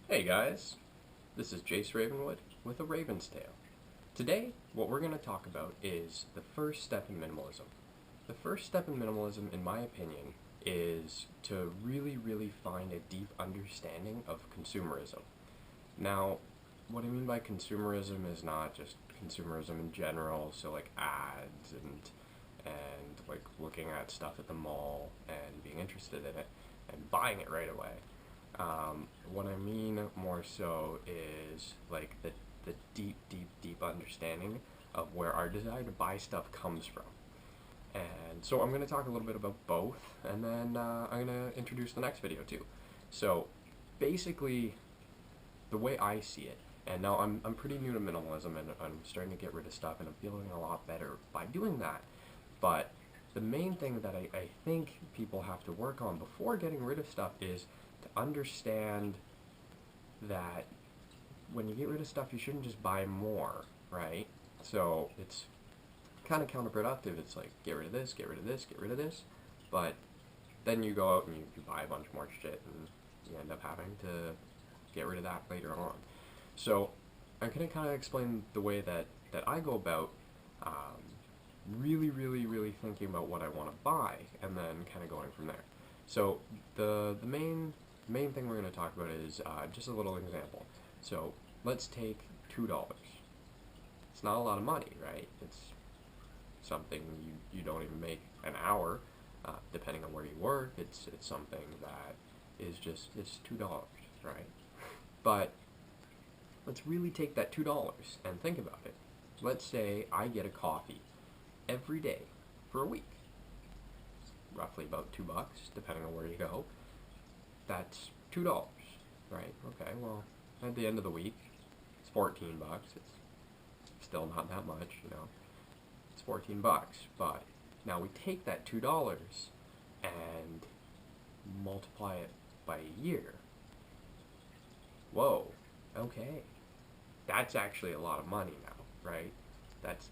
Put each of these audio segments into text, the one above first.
Hey guys, this is Jace Ravenwood with A Raven's Tale. Today, what we're going to talk about is the first step in minimalism. The first step in minimalism, in my opinion, is to really find a deep understanding of consumerism. Now, what I mean by consumerism is not just consumerism in general, so like ads and like looking at stuff at the mall and being interested in it and buying it right away. What I mean more so is like the deep understanding of where our desire to buy stuff comes from. And so I'm going to talk a little bit about both, and then I'm going to introduce the next video too. So basically, the way I see it, and now I'm pretty new to minimalism, and I'm starting to get rid of stuff, and I'm feeling a lot better by doing that. But the main thing that I think people have to work on before getting rid of stuff is to understand that when you get rid of stuff, you shouldn't just buy more, right? So it's kind of counterproductive. It's like, get rid of this, get rid of this, get rid of this. But then you go out and you buy a bunch more shit, and you end up having to get rid of that later on. So I'm going to kind of explain the way that I go about really thinking about what I want to buy, and then kind of going from there. So the main thing we're going to talk about is just a little example. So let's take $2. It's not a lot of money, right? It's something you don't even make an hour, depending on where you work. It's something that is just, it's $2, right? But let's really take that $2 and think about it. Let's say I get a coffee every day for a week. Roughly about $2, depending on where you go. That's $2, right? Okay, well, at the end of the week, it's 14 bucks. It's still not that much, you know. It's 14 bucks, but now we take that $2 and multiply it by a year. Whoa, okay. That's actually a lot of money now, right? That's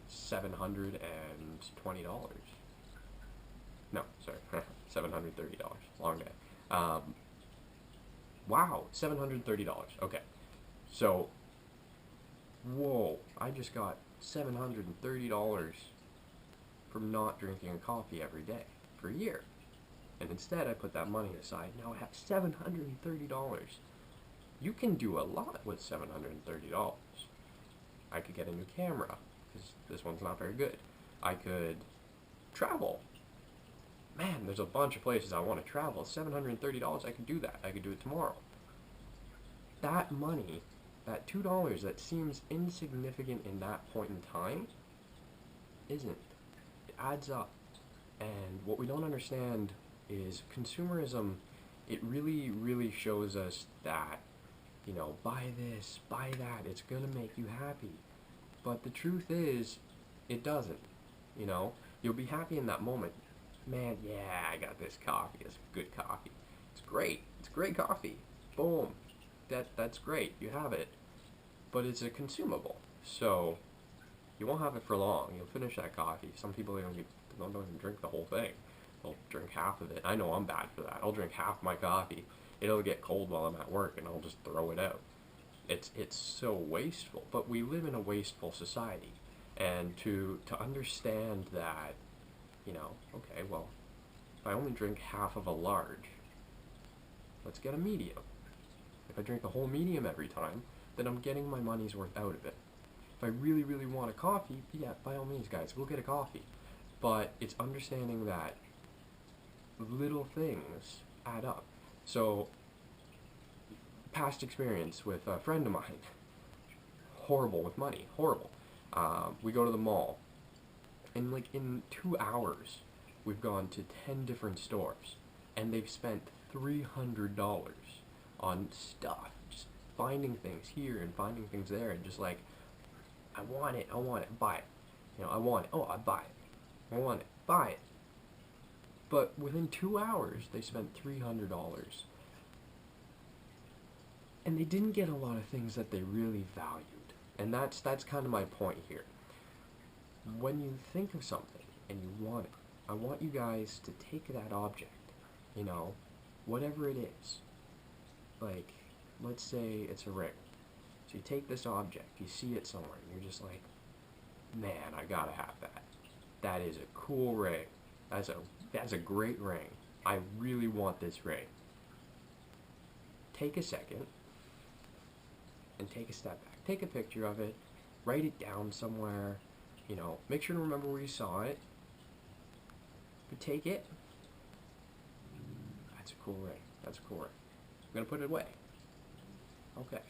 $720. No, sorry, $730. Long day. Wow, $730. Okay, so whoa, I just got $730 from not drinking a coffee every day for a year. And instead I put that money aside. Now I have $730. You can do a lot with $730. I could get a new camera, because this one's not very good. I could travel. Man, there's a bunch of places I want to travel. $730, I could do that. I could do it tomorrow. That money, that $2 that seems insignificant in that point in time, isn't. It adds up. And what we don't understand is consumerism, it really shows us that, you know, buy this, buy that, it's gonna make you happy. But the truth is, it doesn't. You know, you'll be happy in that moment. Man, yeah, I got this coffee. It's good coffee. It's great. It's great coffee. Boom. That's great. You have it. But it's a consumable. So you won't have it for long. You'll finish that coffee. Some people don't even drink the whole thing. They'll drink half of it. I know I'm bad for that. I'll drink half my coffee. It'll get cold while I'm at work, and I'll just throw it out. It's so wasteful. But we live in a wasteful society. And to understand that, you know, okay, well, if I only drink half of a large, let's get a medium. If I drink a whole medium every time, then I'm getting my money's worth out of it. If I really want a coffee, yeah, by all means, guys, go get a coffee. But it's understanding that little things add up. So, past experience with a friend of mine, horrible with money, horrible. We go to the mall, and like in 2 hours, we've gone to 10 different stores, and they've spent $300 on stuff, just finding things here and finding things there, and just like, I want it, buy it. You know, I want it, oh, I buy it. I want it, buy it. But within 2 hours, they spent $300. And they didn't get a lot of things that they really valued. And that's kind of my point here. When you think of something and you want it, I want you guys to take that object, you know, whatever it is. Like, let's say it's a ring. So you take this object, you see it somewhere, and you're just like, man, I gotta have that. That is a cool ring. That's a great ring. I really want this ring. Take a second and take a step back. Take a picture of it, write it down somewhere, make sure to remember where you saw it. But take it. That's a cool ring. That's a cool ring. I'm gonna put it away. Okay.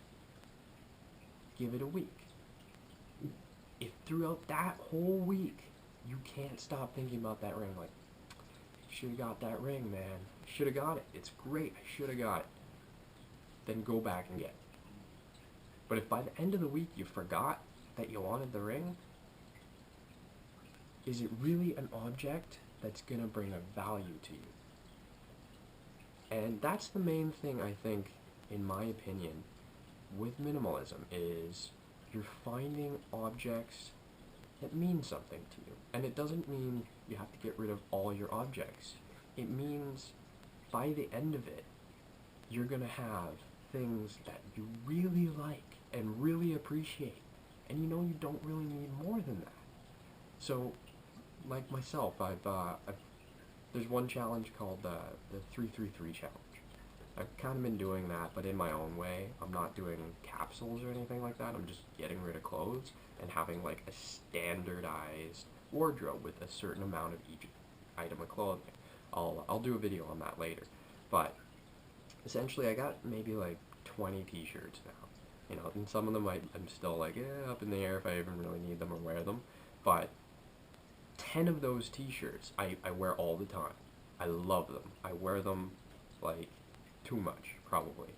Give it a week. If throughout that whole week you can't stop thinking about that ring, like, should have got that ring, man. Should have got it. It's great. I should have got it. Then go back and get it. But if by the end of the week you forgot that you wanted the ring, is it really an object that's going to bring a value to you? And that's the main thing, I think, in my opinion, with minimalism, is you're finding objects that mean something to you. And it doesn't mean you have to get rid of all your objects. It means by the end of it, you're going to have things that you really like and really appreciate. And you don't really need more than that. So, like myself, there's one challenge called the 333 challenge. I've kind of been doing that, but in my own way. I'm not doing capsules or anything like that. I'm just getting rid of clothes and having like a standardized wardrobe with a certain amount of each item of clothing. I'll do a video on that later. But essentially, I got maybe like 20 t-shirts now. And some of them I'm still like, up in the air if I even really need them or wear them. But 10 of those t-shirts I wear all the time. I love them. I wear them like too much, probably.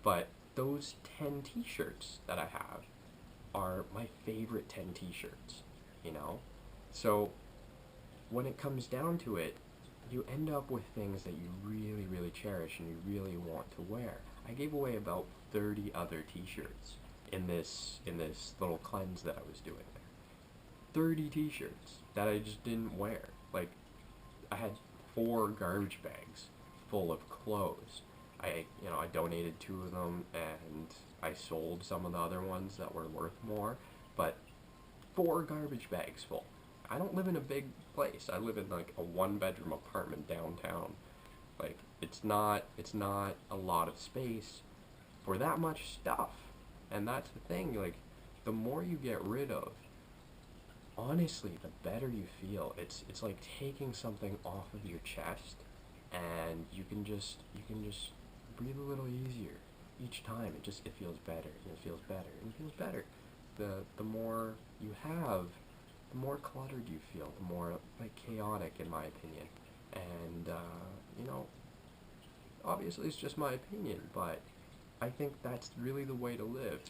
But those 10 t-shirts that I have are my favorite 10 t-shirts, So when it comes down to it, you end up with things that you really, really cherish and you really want to wear. I gave away about 30 other t-shirts in this little cleanse that I was doing there. 30 t-shirts that I just didn't wear. Like, I had 4 garbage bags full of clothes. I donated 2 of them and I sold some of the other ones that were worth more, but 4 garbage bags full. I don't live in a big place. I live in like a 1-bedroom apartment downtown. Like, it's not a lot of space for that much stuff. And that's the thing, like, the more you get rid of, honestly, the better you feel. It's like taking something off of your chest, and you can just breathe a little easier each time. It feels better, and it feels better, and it feels better. The more you have, the more cluttered you feel, the more like chaotic, in my opinion. And obviously it's just my opinion, but I think that's really the way to live.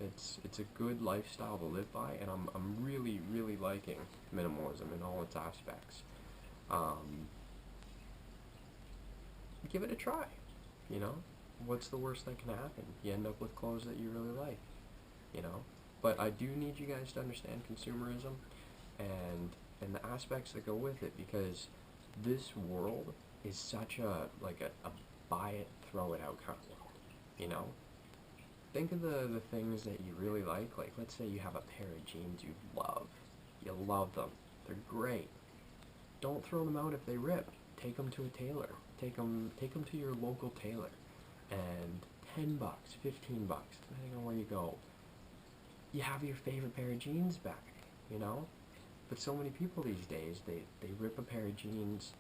It's a good lifestyle to live by, and I'm really, really liking minimalism in all its aspects. Give it a try. What's the worst that can happen? You end up with clothes that you really like. But I do need you guys to understand consumerism and the aspects that go with it, because this world is such a buy it, throw it out kind of world. Think of the things that you really like. Like, let's say you have a pair of jeans you love. You love them. They're great. Don't throw them out if they rip. Take them to a tailor. Take them to your local tailor. And $10, $15, depending on where you go, you have your favorite pair of jeans back, But so many people these days, they rip a pair of jeans,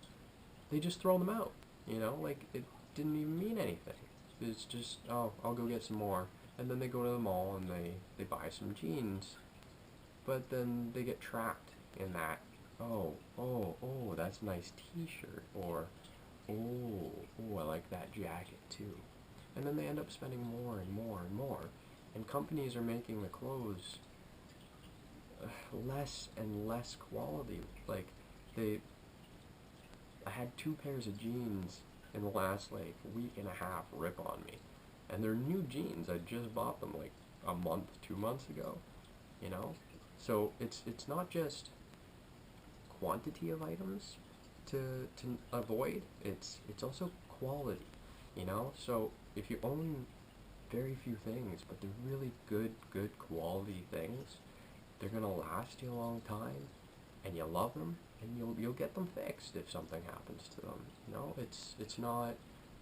they just throw them out, Like, it didn't even mean anything. It's just, oh, I'll go get some more. And then they go to the mall and they buy some jeans. But then they get trapped in that, oh, that's a nice t-shirt. Or, oh, I like that jacket too. And then they end up spending more and more and more. And companies are making the clothes less and less quality. Like, I had 2 pairs of jeans in the last like week and a half rip on me, and they're new jeans. I just bought them like a month, 2 months ago. So it's not just quantity of items to avoid. It's also quality. So if you own very few things, but they're really good quality things. They're gonna last you a long time, and you love them, and you'll get them fixed if something happens to them. You know, it's not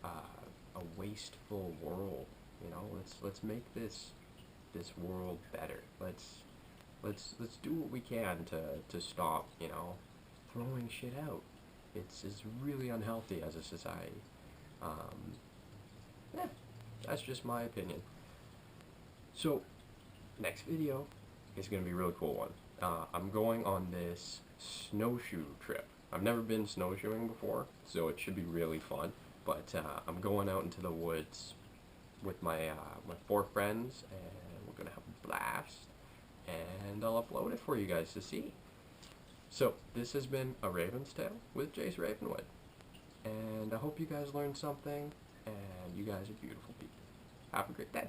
a wasteful world. You know, let's make this world better. Let's do what we can to stop, you know, throwing shit out. It's really unhealthy as a society. Um, yeah, that's just my opinion. So, next video is going to be a really cool one. I'm going on this snowshoe trip. I've never been snowshoeing before, so it should be really fun. But I'm going out into the woods with my 4 friends, and we're going to have a blast. And I'll upload it for you guys to see. So, this has been A Raven's Tale with Jace Ravenwood. And I hope you guys learned something, and you guys are beautiful people. Have a great day.